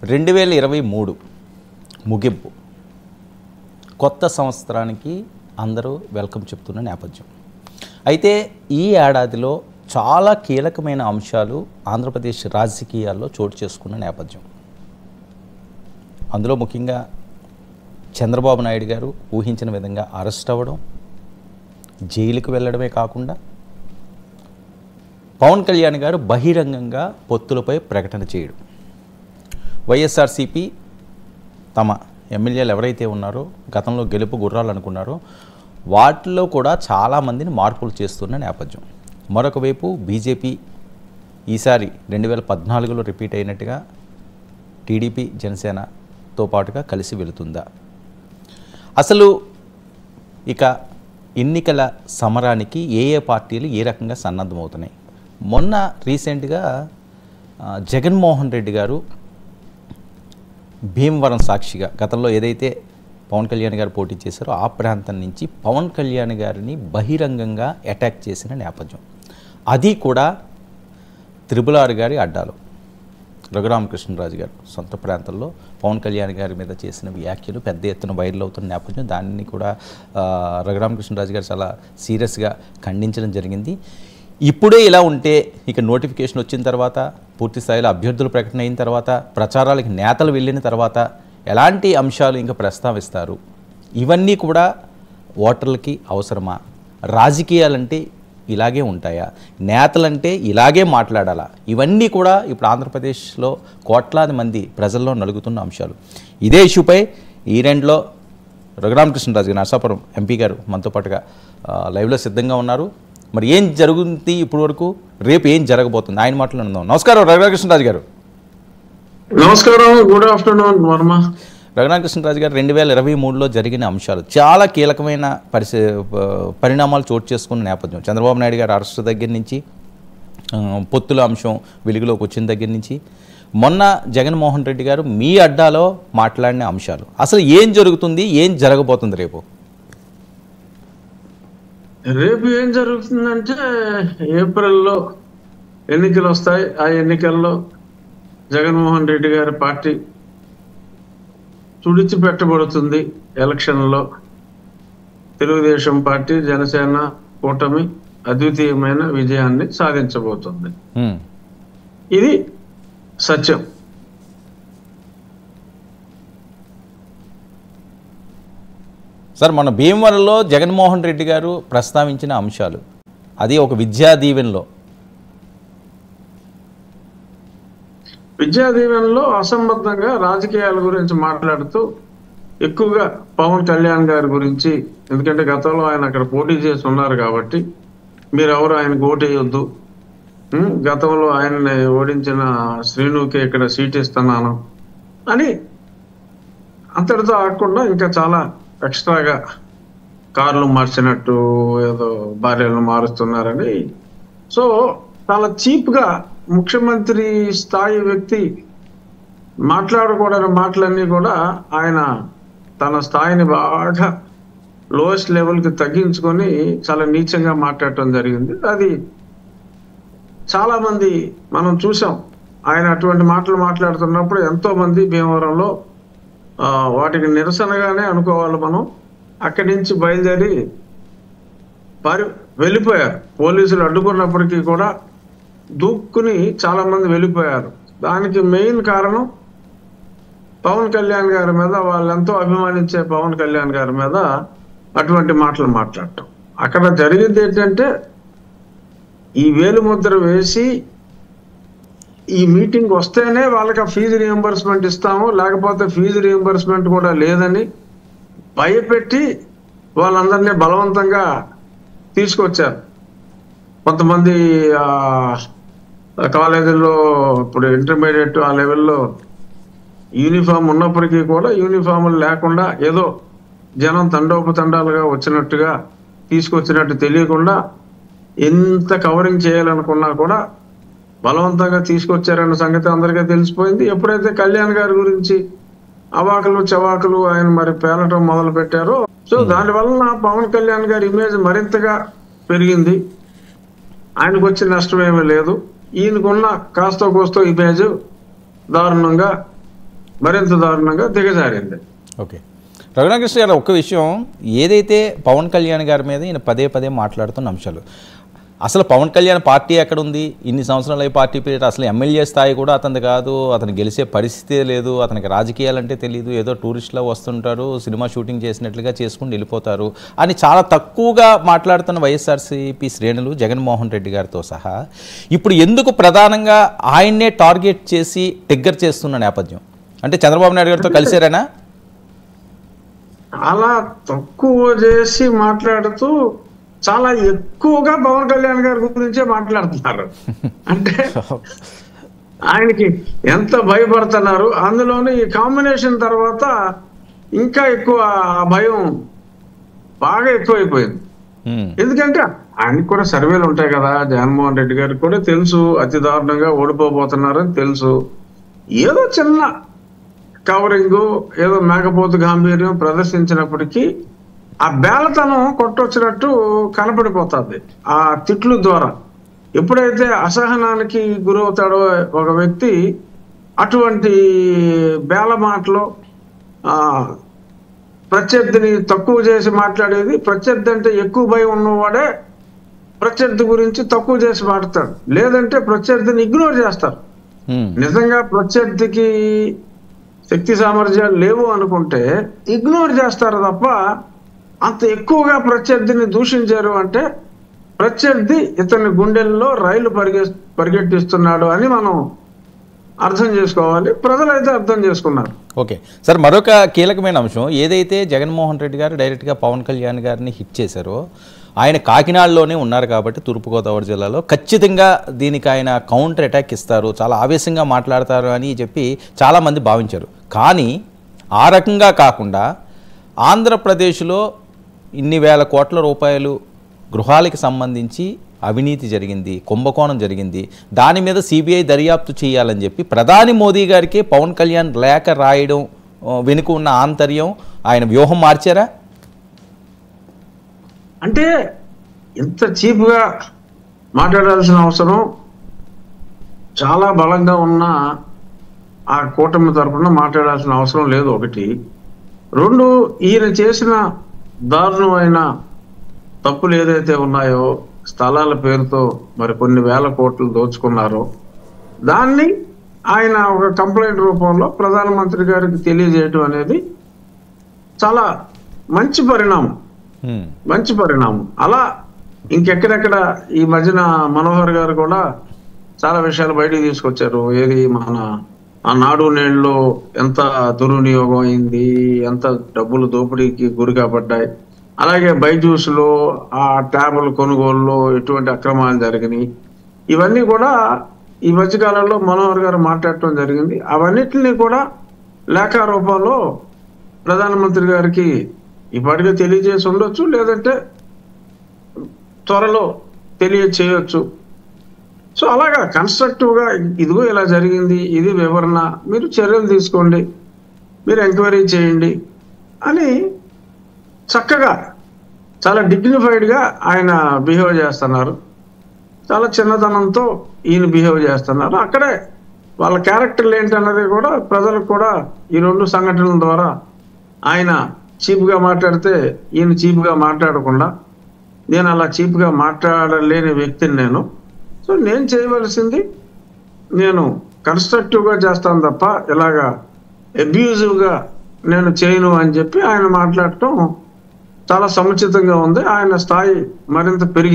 2023 ముగింపు కొత్త సంవత్సరానికి అందరూ వెల్కమ్ చెప్తున్న నేపథ్యం. అయితే ఈ ఏడాదిలో చాలా కీలకమైన అంశాలు ఆంధ్రప్రదేశ్ రాజకీయాల్లో చోటు చేసుకున్న నేపథ్యం. అందులో ముఖ్యంగా చంద్రబాబు నాయుడు గారు ఊహించిన విధంగా అరెస్ట్ అవ్వడం, జైలుకు వెళ్ళడమే కాకుండా పవన్ కళ్యాణ్ గారు బహిరంగంగా పొత్తులపై ప్రకటన చేయడం, వైఎస్ఆర్సీపీ తమ ఎమ్మెల్యేలు ఎవరైతే ఉన్నారో గతంలో గెలుపు గుర్రాలు అనుకున్నారో వాటిలో కూడా చాలామందిని మార్పులు చేస్తున్న నేపథ్యం. మరొక వైపు బీజేపీ ఈసారి 2014లో రిపీట్ అయినట్టుగా టీడీపీ జనసేనతో పాటుగా కలిసి వెళుతుందా? అసలు ఇక ఎన్నికల సమరానికి ఏ పార్టీలు ఏ రకంగా సన్నద్ధమవుతున్నాయి? మొన్న రీసెంట్గా జగన్మోహన్ రెడ్డి గారు భీమవరం సాక్షిగా గతంలో ఏదైతే పవన్ కళ్యాణ్ గారు పోటీ చేశారో ఆ ప్రాంతం నుంచి పవన్ కళ్యాణ్ గారిని బహిరంగంగా అటాక్ చేసిన నేపథ్యం. అది కూడా త్రిపుల్ గారి అడ్డాలో రఘురామకృష్ణరాజు గారు సొంత ప్రాంతంలో పవన్ కళ్యాణ్ గారి మీద చేసిన వ్యాఖ్యలు పెద్ద ఎత్తున వైరల్ అవుతున్న నేపథ్యం. దాన్ని కూడా రఘురామకృష్ణరాజు గారు చాలా సీరియస్గా ఖండించడం జరిగింది. ఇప్పుడే ఇలా ఉంటే ఇక నోటిఫికేషన్ వచ్చిన తర్వాత, పూర్తి స్థాయిలో అభ్యర్థులు ప్రకటన అయిన తర్వాత, ప్రచారాలకి నేతలు వెళ్ళిన తర్వాత ఎలాంటి అంశాలు ఇంకా ప్రస్తావిస్తారు? ఇవన్నీ కూడా ఓటర్లకి అవసరమా? రాజకీయాలంటే ఇలాగే ఉంటాయా? నేతలంటే ఇలాగే మాట్లాడాలా? ఇవన్నీ కూడా ఇప్పుడు ఆంధ్రప్రదేశ్లో కోట్లాది మంది ప్రజల్లో నలుగుతున్న అంశాలు. ఇదే ఇష్యూపై ఈ రెండులో రఘురామకృష్ణరాజు గారు, నరసాపురం ఎంపీ గారు మనతో పాటుగా లైవ్లో సిద్ధంగా ఉన్నారు. మరి ఏం జరుగుతుంది ఇప్పుడు వరకు, రేపు ఏం జరగబోతుంది ఆయన మాట్లాడుకుందాం. నమస్కారం రఘురామకృష్ణరాజు గారు. నమస్కారం, గుడ్ ఆఫ్టర్నూన్ వర్మ. రఘురామకృష్ణరాజు గారు 2023లో జరిగిన అంశాలు చాలా కీలకమైన పరిణామాలు చోటు చేసుకున్న నేపథ్యం. చంద్రబాబు నాయుడు గారు అరెస్ట్ దగ్గర నుంచి, పొత్తుల అంశం వెలుగులోకి వచ్చిన దగ్గర నుంచి, మొన్న జగన్మోహన్ రెడ్డి గారు మీ అడ్డాలో మాట్లాడిన అంశాలు, అసలు ఏం జరుగుతుంది, ఏం జరగబోతుంది రేపు? రేపు ఏం జరుగుతుందంటే ఏప్రిల్లో ఎన్నికలు వస్తాయి. ఆ ఎన్నికల్లో జగన్మోహన్ రెడ్డి గారి పార్టీ తుడిచిపెట్టబడుతుంది. ఎలక్షన్లో తెలుగుదేశం పార్టీ, జనసేన కూటమి అద్వితీయమైన విజయాన్ని సాధించబోతుంది. ఇది సత్యం. సార్, మన భీమవరంలో జగన్మోహన్ రెడ్డి గారు ప్రస్తావించిన అంశాలు, అది ఒక విద్యా దీవెనలో అసంబద్ధంగా రాజకీయాల గురించి మాట్లాడుతూ ఎక్కువగా పవన్ కళ్యాణ్ గారి గురించి, ఎందుకంటే గతంలో ఆయన అక్కడ పోటీ చేసి ఉన్నారు కాబట్టి మీరెవరు ఆయనకు ఓటేయొద్దు, గతంలో ఆయన్ని ఓడించిన శ్రీనుకి ఇక్కడ సీట్ ఇస్తున్నాను అని అంతటితో ఆగకుండా ఇంకా చాలా ఎక్స్ట్రాగా కార్లు మార్చినట్టు ఏదో భార్యలను మారుస్తున్నారని, సో చాలా చీప్గా ముఖ్యమంత్రి స్థాయి వ్యక్తి మాట్లాడకూడని మాటలన్నీ కూడా ఆయన తన స్థాయిని బాగా లోయెస్ట్ లెవెల్కి తగ్గించుకొని చాలా నీచంగా మాట్లాడటం జరిగింది. అది చాలా మంది మనం చూసాం. ఆయన అటువంటి మాటలు మాట్లాడుతున్నప్పుడు ఎంతో మంది భీమవరంలో వాటికి నిరసనగానే అనుకోవాలి మనం, అక్కడి నుంచి బయలుదేరి వెళ్ళిపోయారు. పోలీసులు అడ్డుకున్నప్పటికీ కూడా దూక్కుని చాలా మంది వెళ్ళిపోయారు. దానికి మెయిన్ కారణం పవన్ కళ్యాణ్ గారి మీద, వాళ్ళెంతో అభిమానించే పవన్ కళ్యాణ్ గారి మీద అటువంటి మాటలు మాట్లాడటం. అక్కడ జరిగింది ఏంటంటే, ఈ వేలుముద్ర వేసి ఈ మీటింగ్ వస్తేనే వాళ్ళకి ఆ ఫీజు రియంబర్స్మెంట్ ఇస్తాము, లేకపోతే ఫీజు రియంబర్స్మెంట్ కూడా లేదని భయపెట్టి వాళ్ళందరినీ బలవంతంగా తీసుకొచ్చారు. కొంతమంది కాలేజీల్లో ఇప్పుడు ఇంటర్మీడియట్ ఆ లెవెల్లో యూనిఫామ్ ఉన్నప్పటికీ కూడా యూనిఫాములు లేకుండా ఏదో జనం తండోపతండాలుగా వచ్చినట్టుగా తీసుకొచ్చినట్టు తెలియకుండా ఎంత కవరింగ్ చేయాలనుకున్నా కూడా బలవంతంగా తీసుకొచ్చారన్న సంగతి అందరికీ తెలిసిపోయింది. ఎప్పుడైతే కళ్యాణ్ గారి గురించి అవాకులు చవాకులు ఆయన మరి పేలటం మొదలు పెట్టారో, సో దానివల్ల పవన్ కళ్యాణ్ గారి ఇమేజ్ మరింతగా పెరిగింది. ఆయనకు వచ్చిన నష్టం ఏమీ లేదు. ఈయనకున్న కాస్తో కోస్తో ఇమేజ్ దారుణంగా మరింత దారుణంగా దిగజారింది. ఓకే, రఘునాథకృష్ణ గారు, ఒక్క విషయం, ఏదైతే పవన్ కళ్యాణ్ గారి మీద ఈయన పదే పదే మాట్లాడుతున్న అంశాలు, అసలు పవన్ కళ్యాణ్ పార్టీ ఎక్కడుంది? ఇన్ని సంవత్సరాలు అయి పార్టీ పీరియడ్, అసలు ఎమ్మెల్యే స్థాయి కూడా అతనిది కాదు, అతను గెలిచే పరిస్థితే లేదు, అతనికి రాజకీయాలంటే తెలియదు, ఏదో టూరిస్ట్లా వస్తుంటారు, సినిమా షూటింగ్ చేసినట్లుగా చేసుకుని వెళ్ళిపోతారు అని చాలా తక్కువగా మాట్లాడుతున్న వైఎస్ఆర్సీపీ శ్రేణులు జగన్మోహన్ రెడ్డి గారితో సహా ఇప్పుడు ఎందుకు ప్రధానంగా ఆయన్నే టార్గెట్ చేసి ట్రిగ్గర్ చేస్తున్న నేపథ్యం అంటే చంద్రబాబు నాయుడు గారితో కలిసారేనా? అలా తక్కువ చేసి మాట్లాడుతూ చాలా ఎక్కువగా పవన్ కళ్యాణ్ గారి గురించే మాట్లాడుతున్నారు. అంటే ఆయనకి ఎంత భయపడుతున్నారు, అందులోని ఈ కాంబినేషన్ తర్వాత ఇంకా ఎక్కువ భయం బాగా ఎక్కువైపోయింది. ఎందుకంటే ఆయనకు కూడా సర్వేలు ఉంటాయి కదా, జగన్మోహన్ రెడ్డి గారికి కూడా తెలుసు అతి దారుణంగా ఓడిపోబోతున్నారని తెలుసు. ఏదో చిన్న కవరింగ్, ఏదో మేకపోతు గాంభీర్యం ప్రదర్శించినప్పటికీ ఆ బేలతనం కొట్టొచ్చినట్టు కనపడిపోతుంది ఆ తిట్లు ద్వారా. ఎప్పుడైతే అసహనానికి గురవుతాడో ఒక వ్యక్తి, అటువంటి బేల మాటలో ప్రత్యర్థిని తక్కువ చేసి మాట్లాడేది, ప్రత్యర్థి అంటే ఎక్కువ భయం ఉన్నవాడే ప్రత్యర్థి గురించి తక్కువ చేసి మాట్లాడతాడు, లేదంటే ప్రత్యర్థిని ఇగ్నోర్ చేస్తారు. నిజంగా ప్రత్యర్థికి శక్తి సామర్థ్యాలు లేవు అనుకుంటే ఇగ్నోర్ చేస్తారు తప్ప అంత ఎక్కువగా ప్రత్యర్థిని దూషించారు అంటే ప్రత్యర్థి ఇతని గుండెల్లో రైలు పరిగెట్టిస్తున్నాడు అని మనం అర్థం చేసుకోవాలి. ప్రజలైతే అర్థం చేసుకున్నారు. ఓకే సార్, మరొక కీలకమైన అంశం, ఏదైతే జగన్మోహన్ రెడ్డి గారు డైరెక్ట్గా పవన్ కళ్యాణ్ గారిని హిట్ చేశారో, ఆయన కాకినాడలోనే ఉన్నారు కాబట్టి తూర్పుగోదావరి జిల్లాలో ఖచ్చితంగా దీనికి ఆయన కౌంటర్ అటాక్ ఇస్తారు, చాలా ఆవేశంగా మాట్లాడతారు అని చెప్పి చాలామంది భావించారు. కానీ ఆ రకంగా కాకుండా ఆంధ్రప్రదేశ్లో ఇన్ని వేల కోట్ల రూపాయలు గృహాలకి సంబంధించి అవినీతి జరిగింది, కుంభకోణం జరిగింది, దాని మీద సిబిఐ దర్యాప్తు చేయాలని చెప్పి ప్రధాని మోదీ గారికి పవన్ కళ్యాణ్ లేఖ రాయడం వెనుక ఉన్న ఆంతర్యం, ఆయన వ్యూహం మార్చారా? అంటే ఇంత చీప్గా మాట్లాడాల్సిన అవసరం చాలా బలంగా ఉన్న ఆ కూటమి తరఫున మాట్లాడాల్సిన అవసరం లేదు. ఒకటి. రెండు, ఈయన చేసిన దారుణమైన తప్పులు ఏదైతే ఉన్నాయో, స్థలాల పేరుతో మరి కొన్ని వేల కోట్లు దోచుకున్నారో, దాన్ని ఆయన ఒక కంప్లైంట్ రూపంలో ప్రధానమంత్రి గారికి తెలియజేయడం అనేది చాలా మంచి పరిణామం. అలా ఇంకెక్కడెక్కడ ఈ మధ్యన మనోహర్ గారు కూడా చాలా విషయాలు బయటికి తీసుకొచ్చారు. ఏది మన ఆ నాడు నేడులో ఎంత దుర్వినియోగం అయింది, ఎంత డబ్బులు దోపిడీకి గురి కాబడ్డాయి, అలాగే బైజూస్లో ఆ ట్యాబుల కొనుగోలులో ఎటువంటి అక్రమాలు జరిగినాయి, ఇవన్నీ కూడా ఈ మధ్యకాలంలో మనోహర్ గారు మాట్లాడటం జరిగింది. అవన్నిటిని కూడా లేఖ రూపంలో ప్రధానమంత్రి గారికి ఇప్పటికే తెలియజేసి ఉండొచ్చు, లేదంటే త్వరలో తెలియచేయొచ్చు. సో అలాగా కన్స్ట్రక్టివ్గా ఇదిగో ఇలా జరిగింది, ఇది వివరణ, మీరు చర్యలు తీసుకోండి, మీరు ఎంక్వైరీ చేయండి అని చక్కగా చాలా డిగ్నిఫైడ్గా ఆయన బిహేవ్ చేస్తున్నారు. చాలా చిన్నతనంతో ఈయన బిహేవ్ చేస్తున్నారు. అక్కడే వాళ్ళ క్యారెక్టర్లు ఏంటన్నది కూడా ప్రజలకు కూడా ఈ రెండు సంఘటనల ద్వారా, ఆయన చీప్గా మాట్లాడితే ఈయన చీప్గా మాట్లాడకుండా, నేను అలా చీప్గా మాట్లాడలేని వ్యక్తిని నేను. సో నేను చేయవలసింది నేను కన్స్ట్రక్టివ్గా చేస్తాను తప్ప ఇలాగా అబ్యూజివ్గా నేను చేయను అని చెప్పి ఆయన మాట్లాడటం చాలా సముచితంగా ఉంది. ఆయన స్థాయి మరింత పెరిగింది.